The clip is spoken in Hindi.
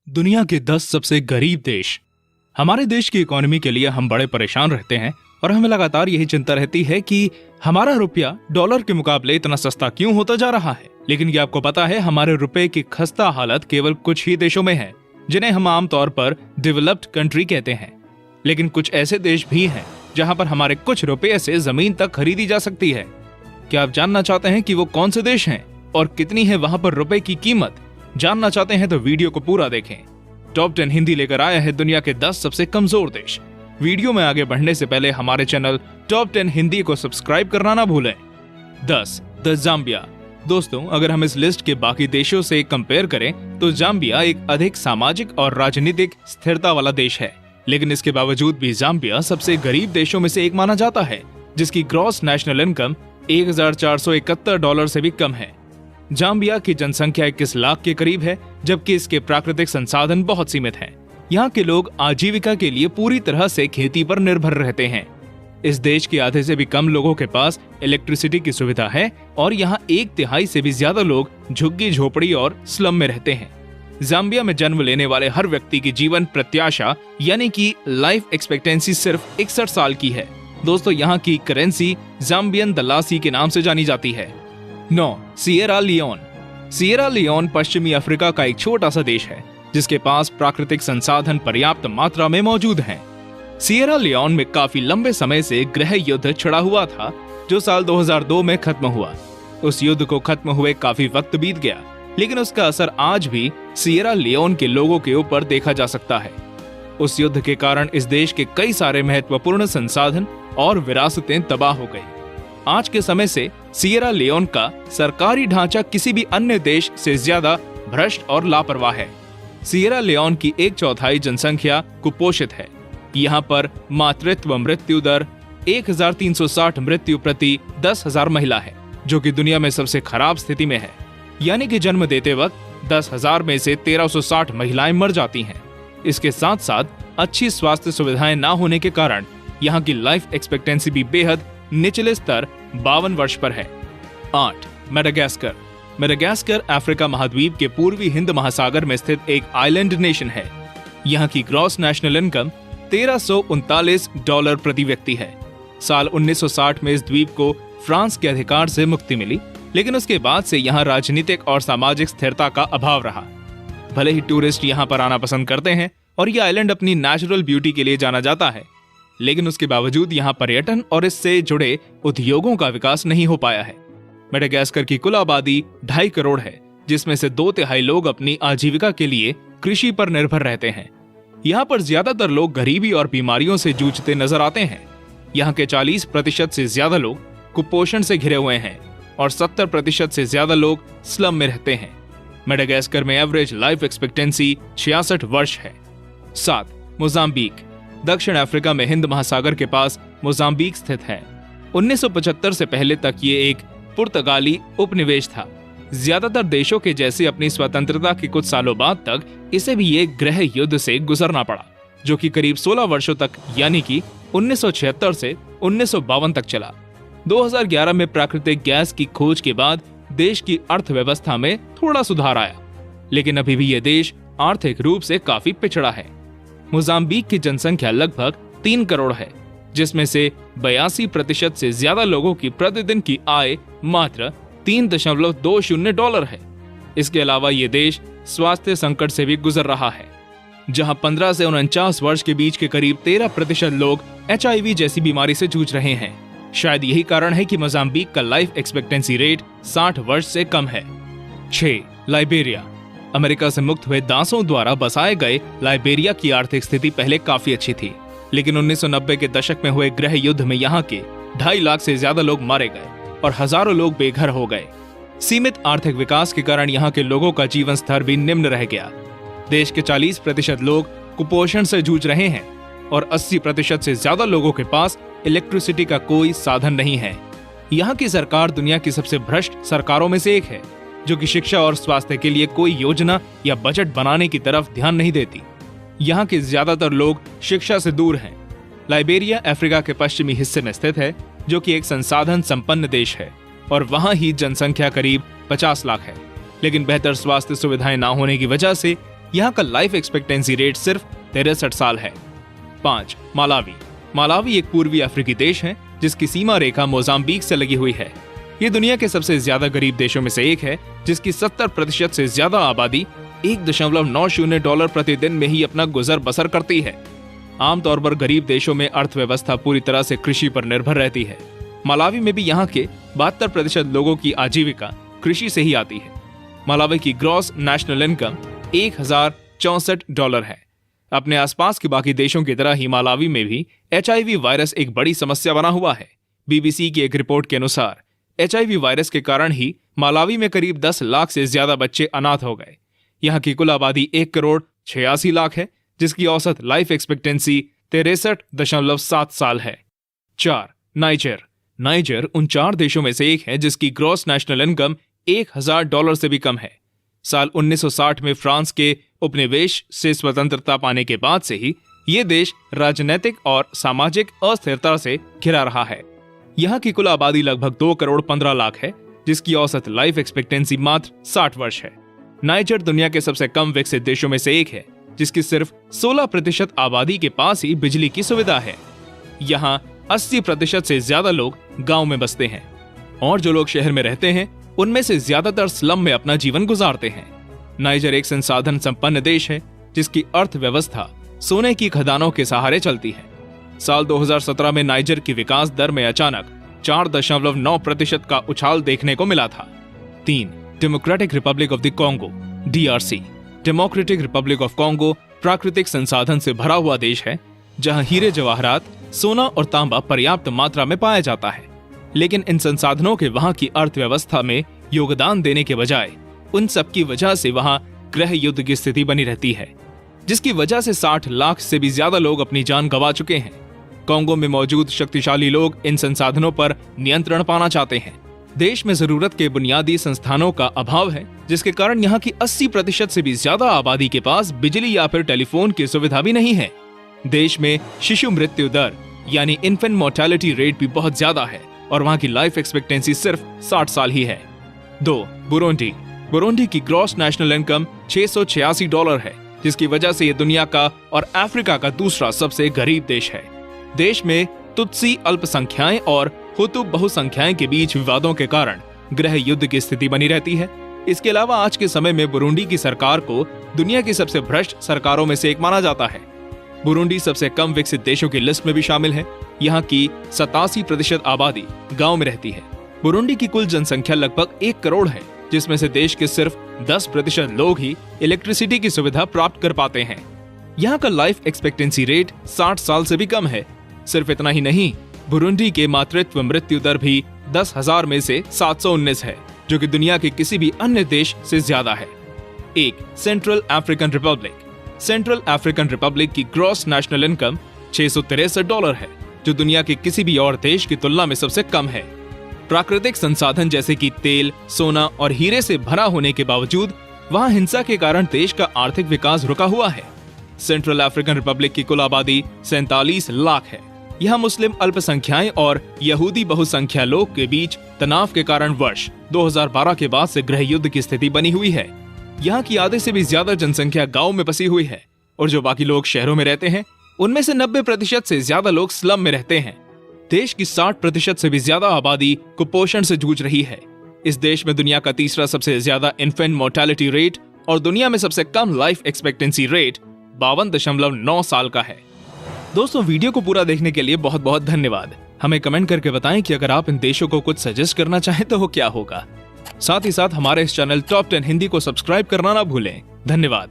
दुनिया के 10 सबसे गरीब देश। हमारे देश की इकोनॉमी के लिए हम बड़े परेशान रहते हैं और हमें लगातार यही चिंता रहती है कि हमारा रुपया डॉलर के मुकाबले इतना सस्ता क्यों होता जा रहा है। लेकिन क्या आपको पता है, हमारे रुपए की खस्ता हालत केवल कुछ ही देशों में है, जिन्हें हम आमतौर पर डेवलप्ड कंट्री कहते हैं। लेकिन कुछ ऐसे देश भी हैं जहां पर हमारे कुछ रुपये से जमीन तक खरीदी जा सकती है। क्या आप जानना चाहते हैं कि वो कौन से देश हैं और कितनी है वहां पर रुपए की कीमत? जानना चाहते हैं तो वीडियो को पूरा देखें। टॉप 10 हिंदी लेकर आया है दुनिया के 10 सबसे कमजोर देश। वीडियो में आगे बढ़ने से पहले हमारे चैनल टॉप 10 हिंदी को सब्सक्राइब करना ना भूलें। 10. The Zambia. दोस्तों, अगर हम इस लिस्ट के बाकी देशों से कंपेयर करें तो जाम्बिया एक अधिक सामाजिक और राजनीतिक स्थिरता वाला देश है। लेकिन इसके बावजूद भी जाम्बिया सबसे गरीब देशों में से एक माना जाता है, जिसकी ग्रॉस नेशनल इनकम $1471 से भी कम है। जाम्बिया की जनसंख्या 21 लाख के करीब है, जबकि इसके प्राकृतिक संसाधन बहुत सीमित हैं। यहाँ के लोग आजीविका के लिए पूरी तरह से खेती पर निर्भर रहते हैं। इस देश के आधे से भी कम लोगों के पास इलेक्ट्रिसिटी की सुविधा है और यहाँ 1/3 से भी ज्यादा लोग झुग्गी झोपड़ी और स्लम में रहते हैं। जाम्बिया में जन्म लेने वाले हर व्यक्ति की जीवन प्रत्याशा यानी कि लाइफ एक्सपेक्टेंसी सिर्फ 61 साल की है। दोस्तों, यहाँ की करेंसी जाम्बियन दलासी के नाम से जानी जाती है। 9. Sierra Leone. सिएरा लियोन पश्चिमी अफ्रीका का एक छोटा सा देश है, जिसके पास प्राकृतिक संसाधन पर्याप्त मात्रा में मौजूद हैं। सिएरा लियोन में काफी लंबे समय से गृह युद्ध छिड़ा हुआ था, जो साल 2002 में खत्म हुआ। उस युद्ध को खत्म हुए काफी वक्त बीत गया, लेकिन उसका असर आज भी सिएरा लियोन के लोगों के ऊपर देखा जा सकता है। उस युद्ध के कारण इस देश के कई सारे महत्वपूर्ण संसाधन और विरासतें तबाह हो गई। आज के समय से सिएरा लियोन का सरकारी ढांचा किसी भी अन्य देश से ज्यादा भ्रष्ट और लापरवाह है। सिएरा लियोन की 1/4 जनसंख्या कुपोषित है। यहाँ पर मातृत्व मृत्यु दर 1360 मृत्यु प्रति 10,000 महिला है, जो कि दुनिया में सबसे खराब स्थिति में है। यानी कि जन्म देते वक्त 10,000 में से 1360 महिलाएं मर जाती हैं। इसके साथ साथ अच्छी स्वास्थ्य सुविधाएं ना होने के कारण यहाँ की लाइफ एक्सपेक्टेंसी भी बेहद निचले स्तर 52 वर्ष पर है। 8. मेडागास्कर। मेडागास्कर अफ्रीका महाद्वीप के पूर्वी हिंद महासागर में स्थित एक आइलैंड नेशन है। यहाँ की ग्रॉस नेशनल इनकम $1339 प्रति व्यक्ति है। साल 1960 में इस द्वीप को फ्रांस के अधिकार से मुक्ति मिली, लेकिन उसके बाद से यहाँ राजनीतिक और सामाजिक स्थिरता का अभाव रहा। भले ही टूरिस्ट यहाँ पर आना पसंद करते हैं और ये आइलैंड अपनी नेचुरल ब्यूटी के लिए जाना जाता है, लेकिन उसके बावजूद यहाँ पर्यटन और इससे जुड़े उद्योगों का विकास नहीं हो पाया है। मेडागास्कर की कुल आबादी 2.5 करोड़ है, जिसमें से 2/3 लोग अपनी आजीविका के लिए कृषि पर निर्भर रहते हैं। यहाँ पर ज्यादातर लोग गरीबी और बीमारियों से जूझते नजर आते हैं। यहाँ के 40% से ज्यादा लोग कुपोषण से घिरे हुए हैं और 70% से ज्यादा लोग स्लम में रहते हैं। मेडागास्कर में एवरेज लाइफ एक्सपेक्टेंसी 66 वर्ष है। 7. मोजाम्बिक। दक्षिण अफ्रीका में हिंद महासागर के पास मोजाम्बिक स्थित है। 1975 से पहले तक ये एक पुर्तगाली उपनिवेश था। ज्यादातर देशों के जैसे अपनी स्वतंत्रता के कुछ सालों बाद तक इसे भी एक गृह युद्ध से गुजरना पड़ा, जो कि करीब 16 वर्षों तक यानी कि 1976 से 1952 तक चला। 2011 में प्राकृतिक गैस की खोज के बाद देश की अर्थव्यवस्था में थोड़ा सुधार आया, लेकिन अभी भी ये देश आर्थिक रूप से काफी पिछड़ा है। मोजाम्बिक की जनसंख्या लगभग 3 करोड़ है, जिसमें से 82% से ज्यादा लोगों की प्रतिदिन की आय मात्र $3.20 है। इसके अलावा ये देश स्वास्थ्य संकट से भी गुजर रहा है, जहां 15 से 49 वर्ष के बीच के करीब 13% लोग HIV जैसी बीमारी से जूझ रहे हैं। शायद यही कारण है कि मोजाम्बिक का लाइफ एक्सपेक्टेंसी रेट 60 वर्ष से कम है। 6. लाइबेरिया। अमेरिका से मुक्त हुए दासों द्वारा बसाए गए लाइबेरिया की आर्थिक स्थिति पहले काफी अच्छी थी, लेकिन 1990 के दशक में हुए गृह युद्ध में यहाँ के 2.5 लाख से ज्यादा लोग मारे गए और हजारों लोग बेघर हो गए। सीमित आर्थिक विकास के कारण यहाँ के लोगों का जीवन स्तर भी निम्न रह गया। देश के 40% लोग कुपोषण से जूझ रहे हैं और 80% से ज्यादा लोगों के पास इलेक्ट्रिसिटी का कोई साधन नहीं है। यहाँ की सरकार दुनिया की सबसे भ्रष्ट सरकारों में से एक है, जो कि शिक्षा और स्वास्थ्य के लिए कोई योजना या बजट बनाने की तरफ ध्यान नहीं देती। यहाँ के ज्यादातर लोग शिक्षा से दूर हैं। लाइबेरिया अफ्रीका के पश्चिमी हिस्से में स्थित है, जो कि एक संसाधन संपन्न देश है और वहाँ ही जनसंख्या करीब 50 लाख है। लेकिन बेहतर स्वास्थ्य सुविधाएं ना होने की वजह से यहाँ का लाइफ एक्सपेक्टेंसी रेट सिर्फ 63 साल है। 5. मालावी। मालावी एक पूर्वी अफ्रीकी देश है जिसकी सीमा रेखा मोजाम्बिक से लगी हुई है। ये दुनिया के सबसे ज्यादा गरीब देशों में से एक है, जिसकी 70% से ज्यादा आबादी $1.90 प्रतिदिन में ही अपना गुजर बसर करती है। आमतौर पर गरीब देशों में अर्थव्यवस्था पूरी तरह से कृषि पर निर्भर रहती है। मालावी में भी यहाँ के 72% लोगों की आजीविका कृषि से ही आती है। मालावी की ग्रॉस नेशनल इनकम $1064 है। अपने आसपास के बाकी देशों की तरह ही मालावी में भी HIV वायरस एक बड़ी समस्या बना हुआ है। BBC की एक रिपोर्ट के अनुसार HIV वायरस के कारण ही मालावी में करीब 10 लाख से ज्यादा बच्चे अनाथ हो गए। यहाँ की कुल आबादी 1,86,00,000 है, जिसकी औसत लाइफ एक्सपेक्टेंसी 63.7 साल है। 4. नाइजर। नाइजर उन 4 देशों में से एक है जिसकी ग्रॉस नेशनल इनकम $1,000 से भी कम है। साल 1960 में फ्रांस के उपनिवेश से स्वतंत्रता पाने के बाद से ही ये देश राजनीतिक और सामाजिक अस्थिरता से घिरा रहा है। यहाँ की कुल आबादी लगभग 2,15,00,000 है, जिसकी औसत लाइफ एक्सपेक्टेंसी मात्र 60 वर्ष है। नाइजर दुनिया के सबसे कम विकसित देशों में से एक है, जिसकी सिर्फ 16% आबादी के पास ही बिजली की सुविधा है। यहाँ 80% से ज्यादा लोग गांव में बसते हैं और जो लोग शहर में रहते हैं उनमें से ज्यादातर स्लम में अपना जीवन गुजारते हैं। नाइजर एक संसाधन संपन्न देश है जिसकी अर्थव्यवस्था सोने की खदानों के सहारे चलती है। साल 2017 में नाइजर की विकास दर में अचानक 4.9% का उछाल देखने को मिला था। 3. Democratic Republic of the Congo DRC। Democratic Republic of Congo प्राकृतिक संसाधन से भरा हुआ देश है, जहां हीरे जवाहरात, सोना और तांबा पर्याप्त मात्रा में पाया जाता है। लेकिन इन संसाधनों के वहां की अर्थव्यवस्था में योगदान देने के बजाय उन सब की वजह से वहां गृह युद्ध की स्थिति बनी रहती है, जिसकी वजह से 60 लाख से भी ज्यादा लोग अपनी जान गंवा चुके हैं। कॉन्गो में मौजूद शक्तिशाली लोग इन संसाधनों पर नियंत्रण पाना चाहते हैं। देश में जरूरत के बुनियादी संस्थानों का अभाव है, जिसके कारण यहाँ की 80% से भी ज्यादा आबादी के पास बिजली या फिर टेलीफोन की सुविधा भी नहीं है। देश में शिशु मृत्यु दर यानी इन्फेंट मोर्टेलिटी रेट भी बहुत ज्यादा है और वहाँ की लाइफ एक्सपेक्टेंसी सिर्फ 60 साल ही है। 2. बुरुंडी। बुरुंडी की ग्रॉस नेशनल इनकम $686 है, जिसकी वजह से ये दुनिया का और अफ्रीका का दूसरा सबसे गरीब देश है। देश में तुत्सी अल्पसंख्याएं और हुतु बहुसंख्याएं के बीच विवादों के कारण गृह युद्ध की स्थिति बनी रहती है। इसके अलावा आज के समय में बुरुंडी की सरकार को दुनिया की सबसे भ्रष्ट सरकारों में से एक माना जाता है। बुरुंडी सबसे कम विकसित देशों की लिस्ट में भी शामिल है। यहाँ की 87% आबादी गांव में रहती है। बुरुंडी की कुल जनसंख्या लगभग 1 करोड़ है, जिसमें से देश के सिर्फ 10% लोग ही इलेक्ट्रिसिटी की सुविधा प्राप्त कर पाते हैं। यहाँ का लाइफ एक्सपेक्टेंसी रेट 60 साल से भी कम है। सिर्फ इतना ही नहीं, बुरुंडी के मातृत्व मृत्यु दर भी 10,000 में से 719 है, जो कि दुनिया के किसी भी अन्य देश से ज्यादा है। 1. Central African Republic. Central African Republic की ग्रॉस नेशनल इनकम $663 है, जो दुनिया के किसी भी और देश की तुलना में सबसे कम है। प्राकृतिक संसाधन जैसे कि तेल, सोना और हीरे से भरा होने के बावजूद वहां हिंसा के कारण देश का आर्थिक विकास रुका हुआ है। सेंट्रल अफ्रीकन रिपब्लिक की कुल आबादी 47 लाख है। यहाँ मुस्लिम अल्पसंख्याएं और यहूदी बहुसंख्या लोग के बीच तनाव के कारण वर्ष 2012 के बाद से गृह युद्ध की स्थिति बनी हुई है। यहाँ की आधे से भी ज्यादा जनसंख्या गांव में बसी हुई है और जो बाकी लोग शहरों में रहते हैं उनमें से 90% से ज्यादा लोग स्लम में रहते हैं। देश की 60% से भी ज्यादा आबादी कुपोषण से जूझ रही है। इस देश में दुनिया का तीसरा सबसे ज्यादा इन्फेंट मोर्टेलिटी रेट और दुनिया में सबसे कम लाइफ एक्सपेक्टेंसी रेट 52.9 साल का है। दोस्तों, वीडियो को पूरा देखने के लिए बहुत बहुत धन्यवाद। हमें कमेंट करके बताएं कि अगर आप इन देशों को कुछ सजेस्ट करना चाहें तो वो क्या होगा। साथ ही साथ हमारे इस चैनल टॉप 10 हिंदी को सब्सक्राइब करना ना भूलें। धन्यवाद।